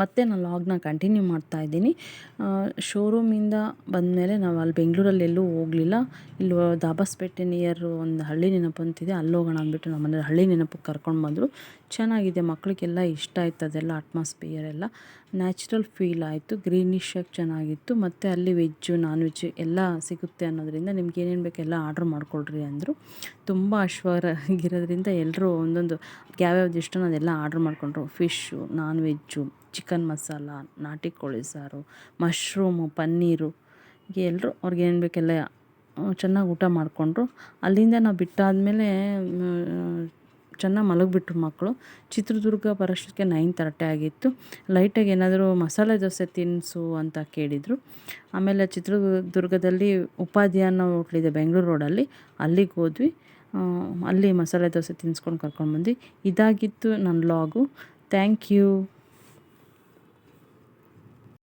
ಮತ್ತೆ ನಾನು ಲಾಗ್ನ ಕಂಟಿನ್ಯೂ ಮಾಡ್ತಾ ಇದ್ದೀನಿ. ಶೋರೂಮಿಂದ ಬಂದಮೇಲೆ ನಾವು ಅಲ್ಲಿ ಬೆಂಗಳೂರಲ್ಲಿ ಎಲ್ಲೂ ಹೋಗಲಿಲ್ಲ. ಇಲ್ಲಿ ದಾಬಸ್ಪೇಟೆ ನಿಯರ್ ಒಂದು ಹಳ್ಳಿ ನೆನಪು ಅಂತಿದೆ, ಅಲ್ಲಿ ಹೋಗೋಣ ಅಂದ್ಬಿಟ್ಟು ನಮ್ಮ ಮನೇಲಿ ಹಳ್ಳಿ ನೆನಪಕ್ಕೆ ಕರ್ಕೊಂಡು ಬಂದರು. ಚೆನ್ನಾಗಿದೆ, ಮಕ್ಕಳಿಗೆಲ್ಲ ಇಷ್ಟ ಆಯ್ತು. ಅದೆಲ್ಲ ಅಟ್ಮಾಸ್ಫಿಯರ್ ಎಲ್ಲ ನ್ಯಾಚುರಲ್ ಫೀಲ್ ಆಯಿತು. ಗ್ರೀನಿಶಾಗಿ ಚೆನ್ನಾಗಿತ್ತು. ಮತ್ತು ಅಲ್ಲಿ ವೆಜ್ಜು ನಾನ್ ವೆಜ್ಜು ಎಲ್ಲ ಸಿಗುತ್ತೆ ಅನ್ನೋದರಿಂದ ನಿಮ್ಗೆ ಏನೇನು ಬೇಕು ಎಲ್ಲ ಆರ್ಡ್ರ್ ಮಾಡ್ಕೊಳ್ರಿ ಅಂದರು. ತುಂಬ ಅಶ್ವರಾಗಿರೋದ್ರಿಂದ ಎಲ್ಲರೂ ಒಂದೊಂದು ಯಾವ್ಯಾವ್ದು ಇಷ್ಟನೋ ಅದೆಲ್ಲ ಆರ್ಡ್ರ್ ಮಾಡಿಕೊಂಡ್ರು. Fish, non veg, chicken masala, ನಾಟಿ ಕೋಳಿ ಸಾರು, ಮಶ್ರೂಮು, ಪನ್ನೀರು, ಹೀಗೆ ಎಲ್ಲರೂ ಅವ್ರಿಗೇನು ಬೇಕೆಲ್ಲ ಚೆನ್ನಾಗಿ ಊಟ ಮಾಡಿಕೊಂಡ್ರು. ಅಲ್ಲಿಂದ ನಾವು ಬಿಟ್ಟಾದಮೇಲೆ ಚೆನ್ನಾಗಿ ಮಲಗಿಬಿಟ್ರು ಮಕ್ಕಳು. ಚಿತ್ರದುರ್ಗ ಬರೋಷ್ಟಕ್ಕೆ 9:30 ಆಗಿತ್ತು. ಲೈಟಾಗಿ ಏನಾದರೂ ಮಸಾಲೆ ದೋಸೆ ತಿನ್ನಿಸು ಅಂತ ಕೇಳಿದರು. ಆಮೇಲೆ ಚಿತ್ರದುರ್ಗದಲ್ಲಿ ಉಪಾಧ್ಯ ಅನ್ನೋ ಹೋಟ್ಲಿದೆ ಬೆಂಗಳೂರು ರೋಡಲ್ಲಿ, ಅಲ್ಲಿಗೆ ಹೋದ್ವಿ. ಅಲ್ಲಿ ಮಸಾಲೆ ದೋಸೆ ತಿನ್ನಿಸ್ಕೊಂಡು ಕರ್ಕೊಂಡ್ಬಂದ್ವಿ. ಇದಾಗಿತ್ತು ನನ್ನ ವ್ಲಾಗು. Thank you.